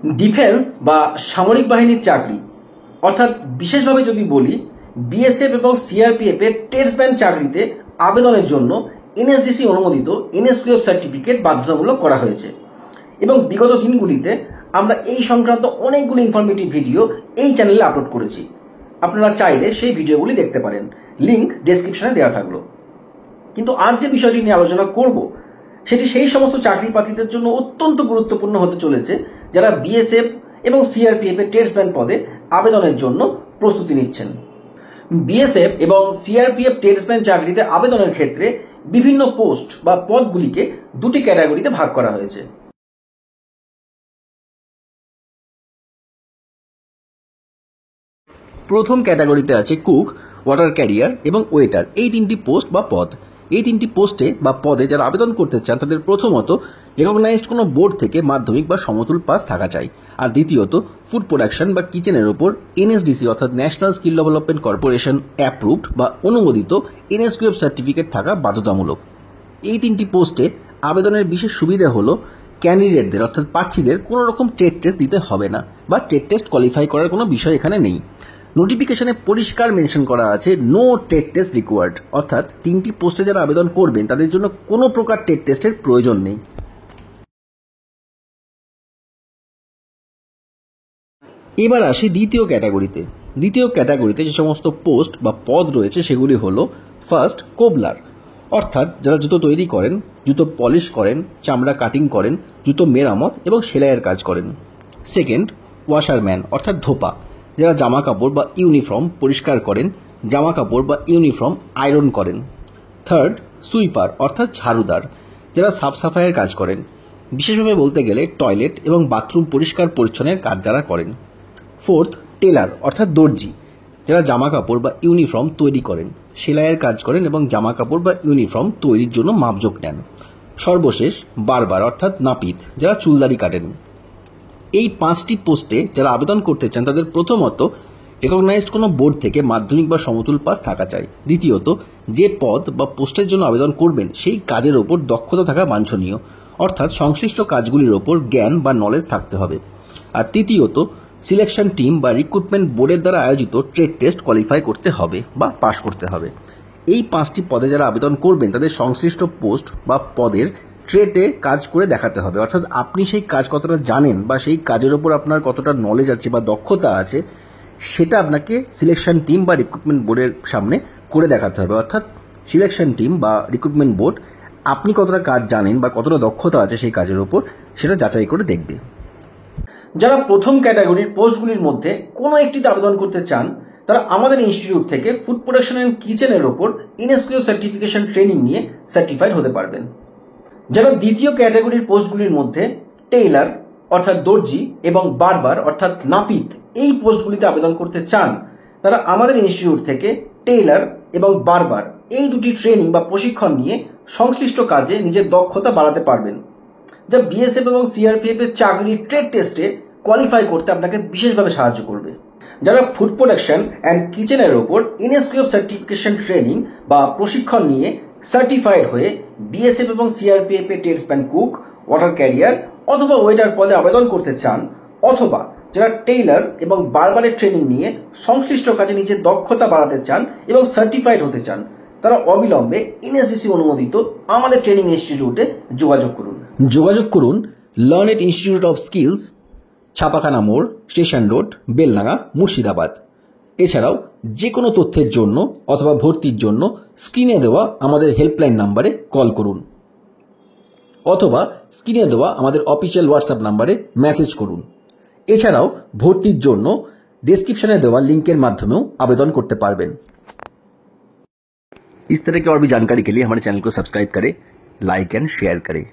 Defence বা সামরিক বাহিনীর চাকরি অর্থাৎ বিশেষভাবে যদি বলি বিএসএফ এবং সিআরপিএফ এর টেস্টম্যান চাকরিতে আবেদনের জন্য এনএসডিসি অনুমোদিত এনএসকিউএফ সার্টিফিকেট বাধ্যতামূলক করা হয়েছে এবং বিগত দিনগুলিতে আমরা এই সংক্রান্ত অনেকগুলো ইনফরমেটিভ ভিডিও এই চ্যানেলে আপলোড করেছি। আপনারা চাইলে সেই ভিডিওগুলি দেখতে পারেন, লিংক ডেসক্রিপশনে দেওয়া থাকলো। কিন্তু আজ যে বিষয়টি নিয়ে আলোচনা করব সেটি সেই সমস্ত চাকরি প্রার্থীদের জন্য অত্যন্ত গুরুত্বপূর্ণ হতে চলেছে যারা বিএসএফ এবং সিআরপিএফ এর টেস্টম্যান পদে আবেদনের জন্য প্রস্তুতি নিচ্ছেন। বিএসএফ এবং সিআরপিএফ টেস্টম্যান চাকরিতে আবেদনের ক্ষেত্রে বিভিন্ন পোস্ট বা পদগুলিকে দুটি ক্যাটাগরিতে ভাগ করা হয়েছে। প্রথম ক্যাটাগরিতে আছে কুক, ওয়াটার ক্যারিয়ার এবং ওয়েটার, এই তিনটি পোস্ট বা পদ। এই তিনটি পোস্টে বা পদে যারা আবেদন করতে চান তাদের প্রথমত রেকগনাইজড কোনো বোর্ড থেকে মাধ্যমিক বা সমতুল পাস থাকা চাই, আর দ্বিতীয়ত ফুড প্রোডাকশন বা কিচেনের ওপর এনএসডিসি অর্থাৎ national skill development corporation approved বা অনুমোদিত এনএসকিউএফ সার্টিফিকেট থাকা বাধ্যতামূলক। এই তিনটি পোস্টে আবেদনের বিশেষ সুবিধা হলো ক্যান্ডিডেটদের অর্থাৎ প্রার্থীদের কোনো রকম ট্রেড টেস্ট দিতে হবে না বা ট্রেড টেস্ট কোয়ালিফাই করার কোনো বিষয় এখানে নেই। নোটিফিকেশনে পরিষ্কার মেনশন করা আছে নো টেট টেস্ট রিকোয়ার্ড, অর্থাৎ তিনটি পোস্টে যারা আবেদন করবেন তাদের জন্য কোনো প্রকার টেট টেস্টের প্রয়োজন নেই। এবার আসি দ্বিতীয় ক্যাটাগরিতে। দ্বিতীয় ক্যাটাগরিতে যে সমস্ত পোস্ট বা পদ রয়েছে সেগুলি হলো ফার্স্ট কোবলার, অর্থাৎ যারা জুতো তৈরি করেন, জুতো পলিশ করেন, চামড়া কাটিং করেন, জুতো মেরামত এবং সেলাইয়ের কাজ করেন। সেকেন্ড ওয়াশারম্যান, অর্থাৎ ধোপা, যারা জামা কাপড় বা ইউনিফর্ম পরিষ্কার করেন, জামা কাপড় বা ইউনিফর্ম আয়রন করেন। থার্ড সুইপার, অর্থাৎ ঝাড়ুদার, যারা সাফ সাফাইয়ের কাজ করেন, বিশেষভাবে বলতে গেলে টয়লেট এবং বাথরুম পরিষ্কার পরিচ্ছন্নের কাজ যারা করেন। ফোর্থ টেলার, অর্থাৎ দর্জি, যারা জামা কাপড় বা ইউনিফর্ম তৈরি করেন, সেলাইয়ের কাজ করেন এবং জামা কাপড় বা ইউনিফর্ম তৈরির জন্য মাপজোক নেন। সর্বশেষ বারবার, অর্থাৎ নাপিত, যারা চুলদাড়ি কাটেন। এই পাঁচটি পোস্টে যারা আবেদন করতে চান তাদের প্রথমত রেকগনাইজড কোনো বোর্ড থেকে মাধ্যমিক বা সমতুল পাস থাকা চাই। দ্বিতীয়ত যে পদ বা পোস্টের জন্য আবেদন করবেন সেই কাজের ওপর দক্ষতা থাকা বাঞ্ছনীয়, অর্থাৎ সংশ্লিষ্ট কাজগুলির ওপর জ্ঞান বা নলেজ থাকতে হবে। আর তৃতীয়ত সিলেকশন টিম বা রিক্রুটমেন্ট বোর্ডের দ্বারা আয়োজিত ট্রেড টেস্ট কোয়ালিফাই করতে হবে বা পাশ করতে হবে। এই পাঁচটি পদে যারা আবেদন করবেন তাদের সংশ্লিষ্ট পোস্ট বা পদের ট্রেডে কাজ করে দেখাতে হবে, অর্থাৎ আপনি সেই কাজ কতটা জানেন বা সেই কাজের ওপর আপনার কতটা নলেজ আছে বা দক্ষতা আছে সেটা আপনাকে সিলেকশন টিম বা রিক্রুটমেন্ট বোর্ডের সামনে করে দেখাতে হবে। অর্থাৎ সিলেকশন টিম বা রিক্রুটমেন্ট বোর্ড আপনি কতটা কাজ জানেন বা কতটা দক্ষতা আছে সেই কাজের ওপর সেটা যাচাই করে দেখবে। যারা প্রথম ক্যাটাগরির পোস্টগুলির মধ্যে কোনো একটিতে আবেদন করতে চান তারা আমাদের ইনস্টিটিউট থেকে ফুড প্রোডাকশন অ্যান্ড কিচেনের ওপর এনএসকিউএফ সার্টিফিকেশন ট্রেনিং নিয়ে সার্টিফাইড হতে পারবেন। যারা দ্বিতীয় ক্যাটাগরির পোস্টগুলির মধ্যে টেইলার অর্থাৎ দর্জি এবং বারবার অর্থাৎ নাপিত এই পোস্টগুলিতে আবেদন করতে চান তারা আমাদের ইনস্টিটিউট থেকে টেইলার এবং বারবার এই দুটি ট্রেনিং বা প্রশিক্ষণ নিয়ে সংশ্লিষ্ট কাজে নিজের দক্ষতা বাড়াতে পারবেন, যা বিএসএফ এবং সিআরপিএফ এর চাকরির ট্রেড টেস্টে কোয়ালিফাই করতে আপনাকে বিশেষভাবে সাহায্য করবে। যারা ফুড প্রোডাকশন অ্যান্ড কিচেনের ওপর এনএসকিউএফ সার্টিফিকেশন ট্রেনিং বা প্রশিক্ষণ নিয়ে সার্টিফাইড হয়ে বিএসএফ এবং সিআরপিএফ এর টেস্টম্যান কুক, ওয়াটার ক্যারিয়ার অথবা ওয়েটার পদে আবেদন করতে চান, অথবা যারা টেইলার এবং বারবারের ট্রেনিং নিয়ে সংশ্লিষ্ট কাজে নিজের দক্ষতা বাড়াতে চান এবং সার্টিফাইড হতে চান তারা অবিলম্বে এনএসডিসি অনুমোদিত আমাদের ট্রেনিং ইনস্টিটিউটে যোগাযোগ করুন। Learn it institute of skills, ছাপাখানা মোড়, স্টেশন রোড, বেলডাঙ্গা, মুর্শিদাবাদ। এছাড়াও যে কোনো তথ্যের জন্য অথবা ভর্তির জন্য স্ক্রিনে দেওয়া আমাদের হেল্পলাইন নাম্বারে কল করুন অথবা স্ক্রিনে দেওয়া আমাদের অফিসিয়াল হোয়াটসঅ্যাপ নাম্বারে মেসেজ করুন। এছাড়াও ভর্তির জন্য ডেসক্রিপশনে देवा लिंकेर माध्यमेও आवेदन करते पारबेन। इस तरह की और भी जानकारी के लिए हमारे चैनल को सब्सक्राइब करें, लाइक एंड शेयर करें।